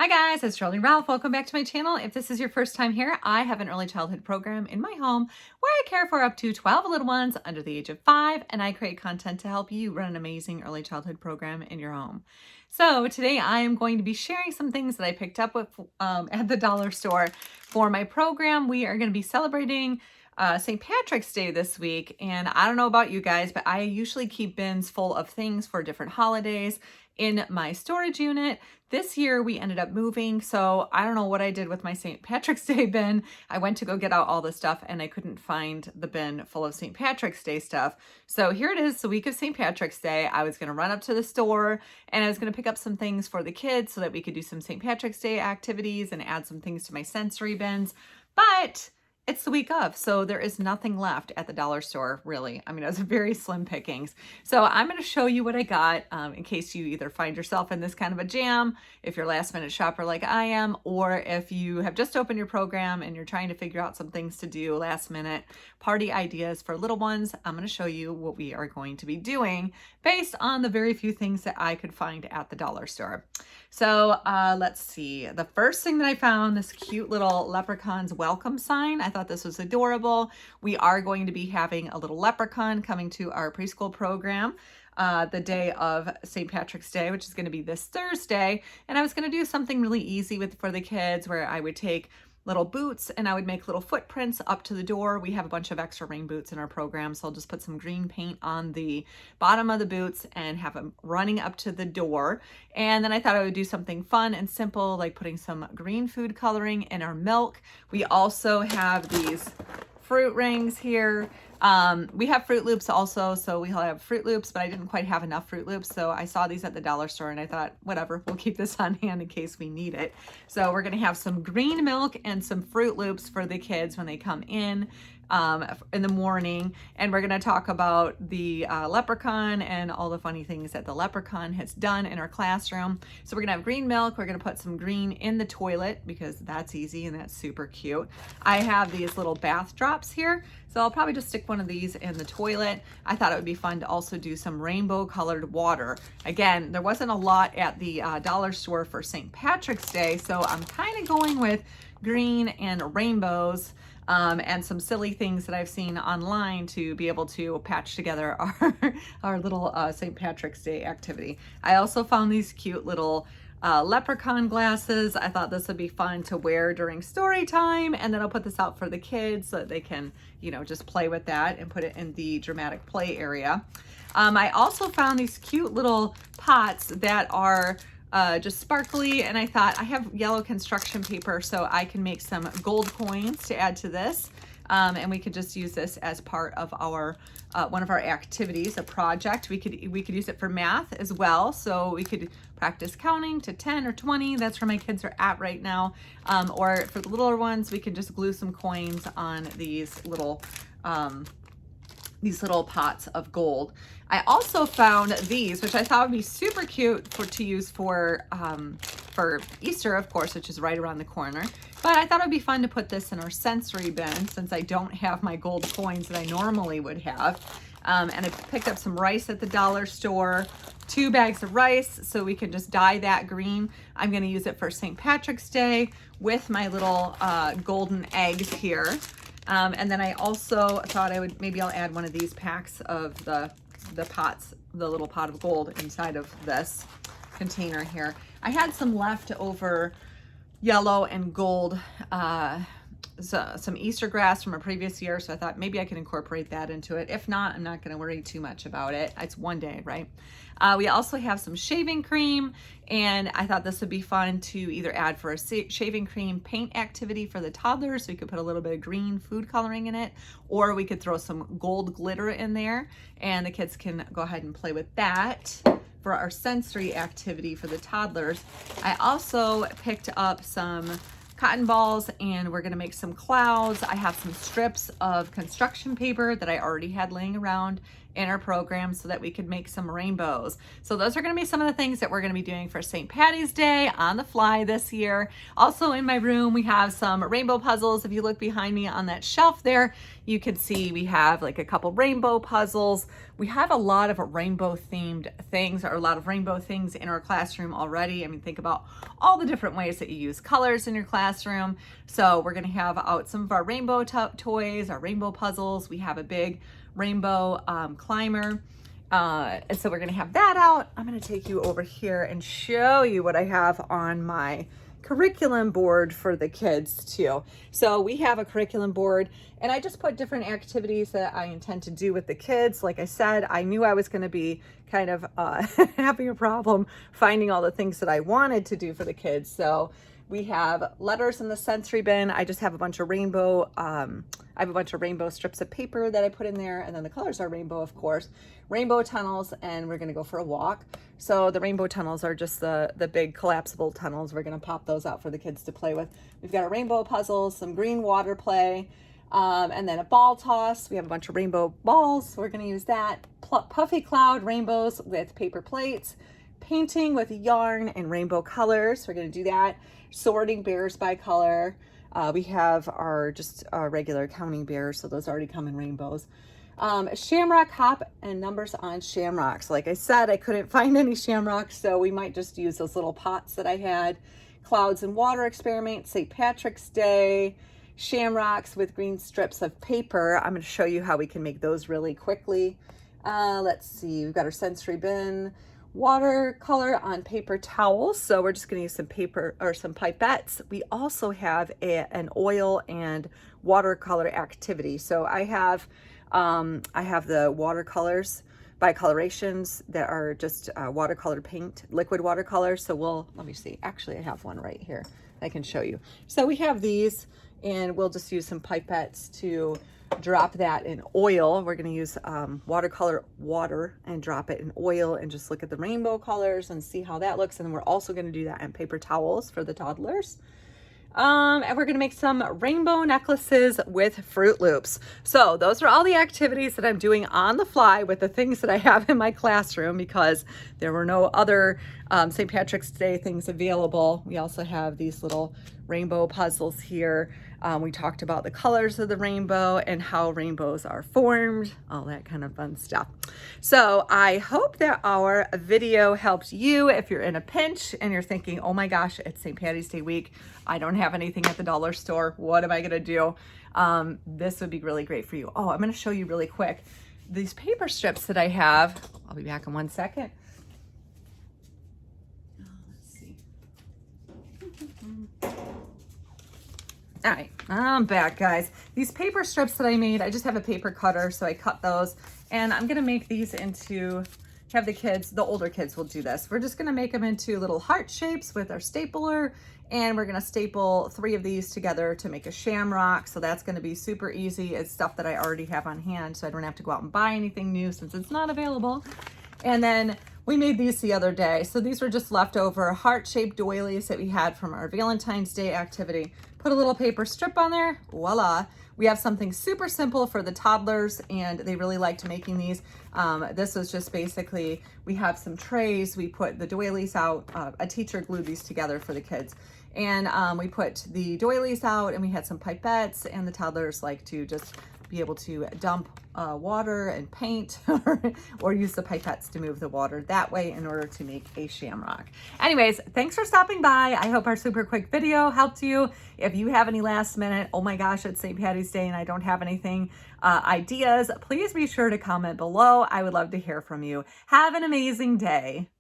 Hi guys, it's Shirley Ralph. Welcome back to my channel. If this is your first time here, I have an early childhood program in my home where I care for up to 12 little ones under the age of 5, and I create content to help you run an amazing early childhood program in your home. So today I am going to be sharing some things that I picked up with at the dollar store for my program. We are going to be celebrating St. Patrick's Day this week, and I don't know about you guys, but I usually keep bins full of things for different holidays in my storage unit. This year we ended up moving, so I don't know what I did with my St. Patrick's Day bin. I went to go get out all the stuff and I couldn't find the bin full of St. Patrick's Day stuff. So here it is, the week of St. Patrick's Day. I was going to run up to the store and I was going to pick up some things for the kids so that we could do some St. Patrick's Day activities and add some things to my sensory bins. But it's the week of, so there is nothing left at the dollar store, really. I mean, it was very slim pickings. So I'm going to show you what I got in case you either find yourself in this kind of a jam, if you're a last minute shopper like I am, or if you have just opened your program and you're trying to figure out some things to do last minute, party ideas for little ones. I'm going to show you what we are going to be doing based on the very few things that I could find at the dollar store. So let's see. The first thing that I found, this cute little leprechaun's welcome sign. I thought this was adorable. We are going to be having a little leprechaun coming to our preschool program the day of St. Patrick's Day, which is going to be this Thursday. And I was going to do something really easy for the kids where I would take little boots and I would make little footprints up to the door. We have a bunch of extra rain boots in our program, so I'll just put some green paint on the bottom of the boots and have them running up to the door. And then I thought I would do something fun and simple, like putting some green food coloring in our milk. We also have these fruit rings here. We have Fruit Loops also, so we'll have Fruit Loops, but I didn't quite have enough Fruit Loops, so I saw these at the dollar store and I thought, whatever, we'll keep this on hand in case we need it. So we're gonna have some green milk and some Fruit Loops for the kids when they come in the morning, and we're going to talk about the leprechaun and all the funny things that the leprechaun has done in our classroom. So we're going to have green milk. We're going to put some green in the toilet because that's easy and that's super cute. I have these little bath drops here, so I'll probably just stick one of these in the toilet. I thought it would be fun to also do some rainbow colored water. Again, there wasn't a lot at the dollar store for St. Patrick's Day, so I'm kind of going with green and rainbows. And some silly things that I've seen online to be able to patch together our little St. Patrick's Day activity. I also found these cute little leprechaun glasses. I thought this would be fun to wear during story time, and then I'll put this out for the kids so that they can, just play with that and put it in the dramatic play area. I also found these cute little pots that are just sparkly, and I thought I have yellow construction paper, so I can make some gold coins to add to this, and we could just use this as part of our one of our activities, a project. We could use it for math as well, so we could practice counting to 10 or 20. That's where my kids are at right now. Or for the littler ones, we can just glue some coins on these little pots of gold. I also found these, which I thought would be super cute to use for Easter, of course, which is right around the corner. But I thought it would be fun to put this in our sensory bin since I don't have my gold coins that I normally would have. And I picked up some rice at the dollar store, 2 bags of rice, so we can just dye that green. I'm going to use it for St. Patrick's Day with my little golden eggs here. And then I also thought I'll add one of these packs of the pots, the little pot of gold inside of this container here. I had some leftover yellow and gold, some Easter grass from a previous year, so I thought maybe I can incorporate that into it. If not, I'm not going to worry too much about it. It's one day, right? We also have some shaving cream, and I thought this would be fun to either add for a shaving cream paint activity for the toddlers, so we could put a little bit of green food coloring in it, or we could throw some gold glitter in there, and the kids can go ahead and play with that for our sensory activity for the toddlers. I also picked up some cotton balls, and we're gonna make some clouds. I have some strips of construction paper that I already had laying around in our program so that we could make some rainbows. So those are going to be some of the things that we're going to be doing for St. Patty's Day on the fly this year. Also in my room, we have some rainbow puzzles. If you look behind me on that shelf there, you can see we have like a couple rainbow puzzles. We have a lot of rainbow themed things, or a lot of rainbow things in our classroom already. I mean, think about all the different ways that you use colors in your classroom. So we're going to have out some of our rainbow toys, our rainbow puzzles. We have a big rainbow climber. And so we're going to have that out. I'm going to take you over here and show you what I have on my curriculum board for the kids too. So we have a curriculum board, and I just put different activities that I intend to do with the kids. Like I said, I knew I was going to be kind of having a problem finding all the things that I wanted to do for the kids. So we have letters in the sensory bin. I just have a bunch of rainbow, I have a bunch of rainbow strips of paper that I put in there, and then the colors are rainbow, of course. Rainbow tunnels, and we're gonna go for a walk. So the rainbow tunnels are just the big collapsible tunnels. We're gonna pop those out for the kids to play with. We've got a rainbow puzzle, some green water play, and then a ball toss. We have a bunch of rainbow balls, so we're gonna use that. Puffy cloud rainbows with paper plates. Painting with yarn and rainbow colors. We're gonna do that. Sorting bears by color. We have our just regular counting bears, so those already come in rainbows. Shamrock hop and numbers on shamrocks. Like I said, I couldn't find any shamrocks, so we might just use those little pots that I had. Clouds and water experiment, St. Patrick's Day, shamrocks with green strips of paper. I'm going to show you how we can make those really quickly. Let's see, we've got our sensory bin. Watercolor on paper towels. So we're just going to use some paper or some pipettes. We also have an oil and watercolor activity. So I have the watercolors by colorations that are just watercolor paint, liquid watercolor. So let me see. Actually, I have one right here I can show you. So we have these, and we'll just use some pipettes to drop that in oil. We're going to use watercolor water and drop it in oil and just look at the rainbow colors and see how that looks. And then we're also going to do that in paper towels for the toddlers. And we're going to make some rainbow necklaces with Fruit Loops. So those are all the activities that I'm doing on the fly with the things that I have in my classroom, because there were no other St. Patrick's Day things available. We also have these little rainbow puzzles here. We talked about the colors of the rainbow and how rainbows are formed, all that kind of fun stuff. So I hope that our video helped you if you're in a pinch and you're thinking, oh my gosh, it's St. Patty's Day week. I don't have anything at the dollar store. What am I gonna do? This would be really great for you. Oh, I'm gonna show you really quick. These paper strips that I have, I'll be back in 1 second. Let's see. All right, I'm back, guys. These paper strips that I made, I just have a paper cutter, so I cut those, and I'm gonna make these into, have the kids, the older kids will do this. We're just gonna make them into little heart shapes with our stapler, and we're gonna staple 3 of these together to make a shamrock. So that's gonna be super easy. It's stuff that I already have on hand, so I don't have to go out and buy anything new since it's not available. And then we made these the other day. So these were just leftover heart-shaped doilies that we had from our Valentine's Day activity. Put a little paper strip on there, voila. We have something super simple for the toddlers, and they really liked making these. This was just basically, we have some trays, we put the doilies out, a teacher glued these together for the kids. And we put the doilies out, and we had some pipettes, and the toddlers like to just be able to dump water and paint or use the pipettes to move the water that way in order to make a shamrock. Anyways, thanks for stopping by. I hope our super quick video helped you. If you have any last minute, oh my gosh, it's St. Patty's Day and I don't have anything, ideas, please be sure to comment below. I would love to hear from you. Have an amazing day.